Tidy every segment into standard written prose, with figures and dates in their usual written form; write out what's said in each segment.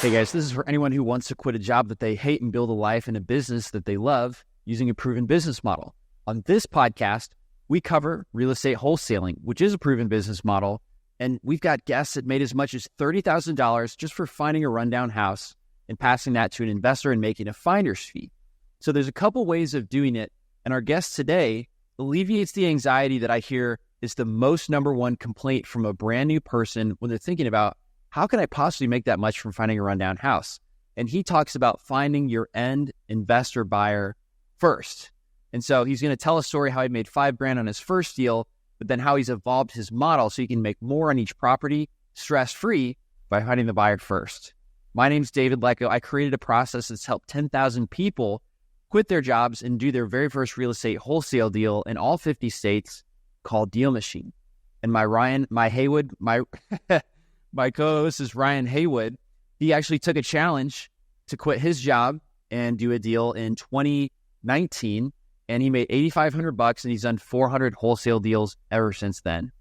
Hey guys, this is for anyone who wants to quit a job that they hate and build a life and a business that they love using a proven business model. On this podcast, we cover real estate wholesaling, which is a proven business model. And we've got guests that made as much as $30,000 just for finding a rundown house and passing that to an investor and making a finder's fee. So there's a couple ways of doing it. And our guest today alleviates the anxiety that I hear is the most number one complaint from a brand new person when they're thinking about, how can I possibly make that much from finding a rundown house? And he talks about finding your end investor buyer first. And so he's going to tell a story how he made $5,000 on his first deal, but then how he's evolved his model so he can make more on each property stress-free by finding the buyer first. My name's David Lecko. I created a process that's helped 10,000 people quit their jobs and do their very first real estate wholesale deal in all 50 states called DealMachine. And my co-host is Ryan Haywood. He actually took a challenge to quit his job and do a deal in 2019, and he made $8,500, and he's done 400 wholesale deals ever since then.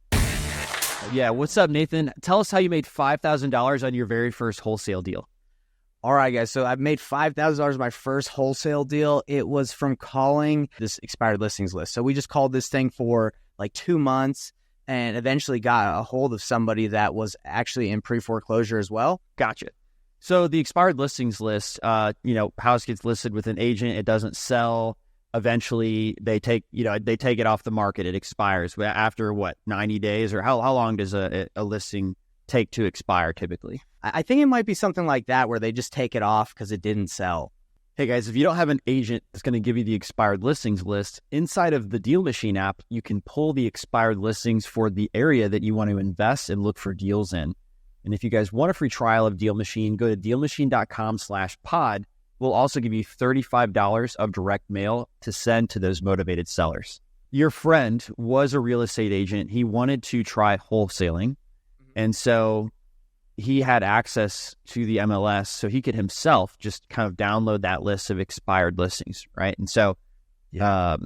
Yeah, what's up, Nathan? Tell us how you made $5,000 on your very first wholesale deal. All right, guys. So I've made $5,000 my first wholesale deal. It was from calling this expired listings list. So we just called this thing for like 2 months and eventually got a hold of somebody that was actually in pre-foreclosure as well. Gotcha. So the expired listings list, house gets listed with an agent. It doesn't sell. Eventually they take it off the market. It expires after 90 days, or how long does a listing take to expire typically? I think it might be something like that where they just take it off because it didn't sell. Hey guys, if you don't have an agent that's going to give you the expired listings list, inside of the DealMachine app, you can pull the expired listings for the area that you want to invest and look for deals in. And if you guys want a free trial of DealMachine, go to DealMachine.com/pod. We'll also give you $35 of direct mail to send to those motivated sellers. Your friend was a real estate agent. He wanted to try wholesaling. And so he had access to the MLS, so he could himself just kind of download that list of expired listings, right? And so that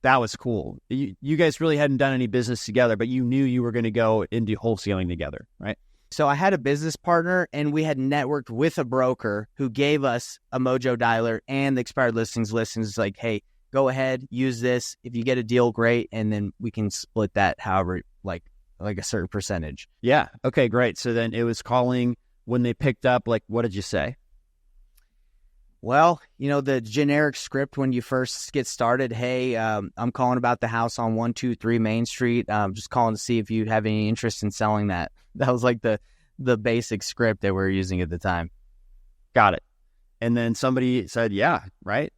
was cool. You guys really hadn't done any business together, but you knew you were going to go into wholesaling together, right? So I had a business partner, and we had networked with a broker who gave us a Mojo dialer and the expired listings list, and it's like, hey, go ahead, use this. If you get a deal, great, and then we can split that however, like a certain percentage. Yeah. Okay, great. So then it was calling when they picked up, like, what did you say? Well, the generic script when you first get started, hey, I'm calling about the house on 123 Main Street. Just calling to see if you have any interest in selling that. That was like the basic script that we were using at the time. Got it. And then somebody said, yeah, right?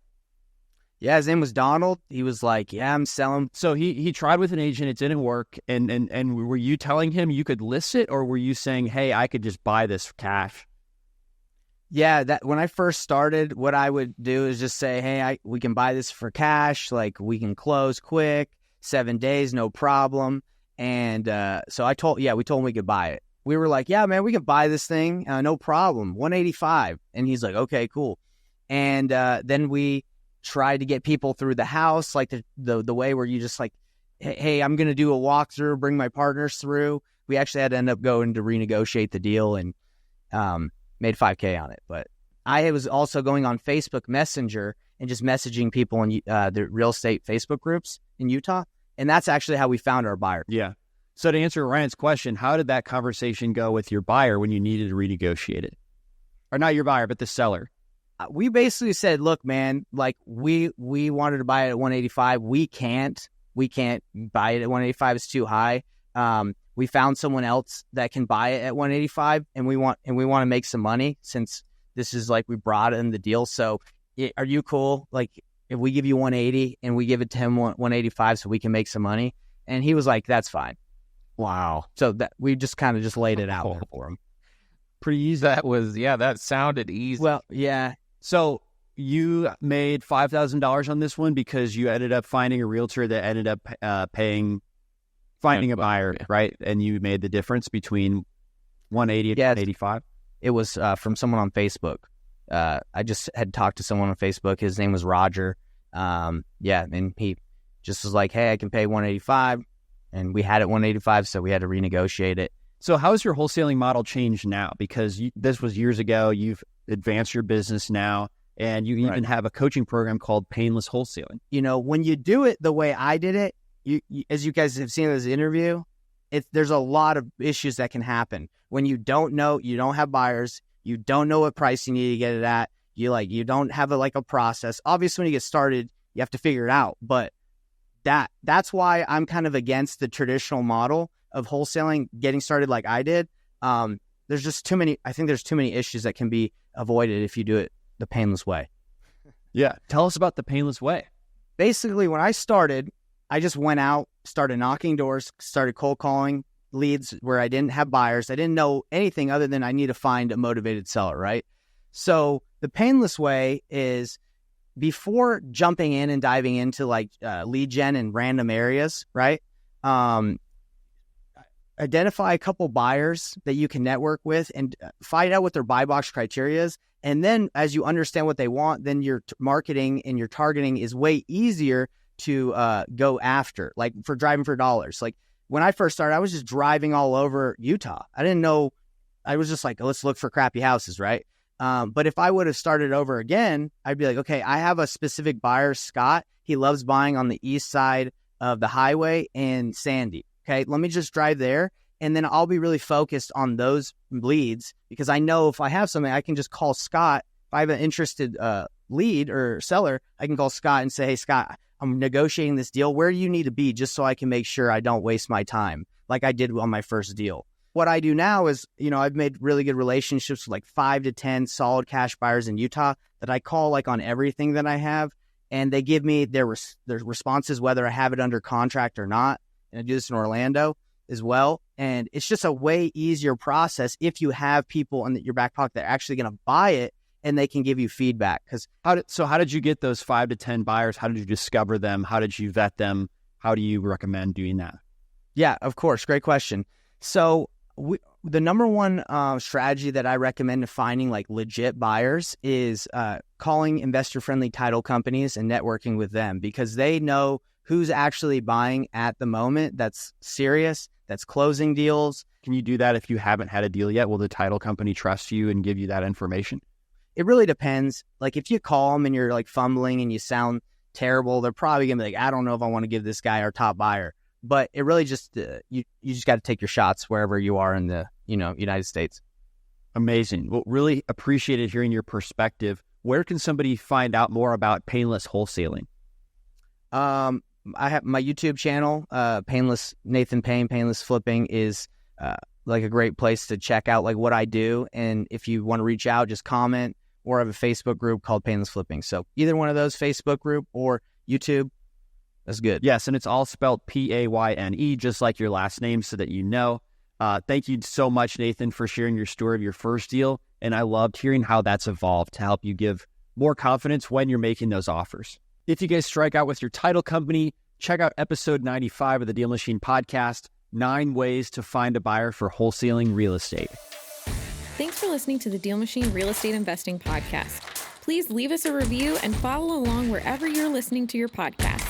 Yeah, his name was Donald. He was like, yeah, I'm selling. So he tried with an agent. It didn't work. And were you telling him you could list it, or were you saying, hey, I could just buy this cash? Yeah, that when I first started, what I would do is just say, hey, we can buy this for cash. Like, we can close quick, 7 days, no problem. And so we told him we could buy it. We were like, yeah, man, we can buy this thing. No problem. 185. And he's like, okay, cool. And then we tried to get people through the house, like the way where you just like, hey, I'm going to do a walkthrough, bring my partners through. We actually had to end up going to renegotiate the deal and made $5,000 on it. But I was also going on Facebook Messenger and just messaging people in the real estate Facebook groups in Utah. And that's actually how we found our buyer. Yeah. So to answer Ryan's question, how did that conversation go with your buyer when you needed to renegotiate it? Or not your buyer, but the seller? We basically said, look, man, like we wanted to buy it at 185. We can't buy it at 185. It's too high. We found someone else that can buy it at 185, and we want to make some money since this is like we brought in the deal. So are you cool? Like if we give you 180 and we give it to him 185 so we can make some money? And he was like, that's fine. Wow. So that we just kind of just laid it out there for him. Pretty easy. That sounded easy. Well, yeah. So you made $5,000 on this one because you ended up finding a realtor that ended up finding a buyer, yeah. Right? And you made the difference between 180 and 185? It was from someone on Facebook. I just had talked to someone on Facebook. His name was Roger. And he just was like, hey, I can pay 185. And we had it 185, so we had to renegotiate it. So how has your wholesaling model changed now? Because this was years ago. You've advanced your business now, and you even have a coaching program called Payneless Wholesaling. You know, when you do it the way I did it, you as you guys have seen in this interview, there's a lot of issues that can happen. When you don't know, you don't have buyers, you don't know what price you need to get it at, you don't have a process. Obviously, when you get started, you have to figure it out. But that's why I'm kind of against the traditional model of wholesaling, getting started like I did. There's just too many. I think there's too many issues that can be avoided if you do it the painless way. Yeah. Tell us about the Payneless Way. Basically, when I started, I just went out, started knocking doors, started cold calling leads where I didn't have buyers. I didn't know anything other than I need to find a motivated seller, right? So the Payneless Way is, before jumping in and diving into lead gen in random areas, right? Identify a couple buyers that you can network with and find out what their buy box criteria is. And then as you understand what they want, then your marketing and your targeting is way easier to go after, like for driving for dollars. Like when I first started, I was just driving all over Utah. I didn't know. I was just like, let's look for crappy houses, right? But if I would have started over again, I'd be like, okay, I have a specific buyer, Scott. He loves buying on the east side of the highway in Sandy. Okay, let me just drive there, and then I'll be really focused on those leads, because I know if I have something, I can just call Scott. If I have an interested lead or seller, I can call Scott and say, hey, Scott, I'm negotiating this deal. Where do you need to be just so I can make sure I don't waste my time like I did on my first deal? What I do now is, I've made really good relationships with 5 to 10 solid cash buyers in Utah that I call on everything that I have, and they give me their responses, whether I have it under contract or not. And I do this in Orlando as well. And it's just a way easier process if you have people in your back pocket that are actually going to buy it and they can give you feedback. How did you get those 5 to 10 buyers? How did you discover them? How did you vet them? How do you recommend doing that? Yeah, of course. Great question. So the number one strategy that I recommend to finding legit buyers is calling investor-friendly title companies and networking with them, because they know who's actually buying at the moment that's serious, that's closing deals. Can you do that if you haven't had a deal yet? Will the title company trust you and give you that information? It really depends. If you call them and you're fumbling and you sound terrible, they're probably going to be like, I don't know if I want to give this guy our top buyer. But it really just, you just got to take your shots wherever you are in the, United States. Amazing. Well, really appreciated hearing your perspective. Where can somebody find out more about Payneless Wholesaling? I have my YouTube channel, Payneless Nathan Payne, Payneless Flipping is a great place to check out what I do. And if you want to reach out, just comment, or I have a Facebook group called Payneless Flipping. So either one of those, Facebook group or YouTube, that's good. Yes, and it's all spelled Payne, just like your last name, so that you know. Thank you so much, Nathan, for sharing your story of your first deal. And I loved hearing how that's evolved to help you give more confidence when you're making those offers. If you guys strike out with your title company, check out episode 95 of the DealMachine podcast, 9 ways to find a buyer for wholesaling real estate. Thanks for listening to the DealMachine Real Estate Investing Podcast. Please leave us a review and follow along wherever you're listening to your podcast.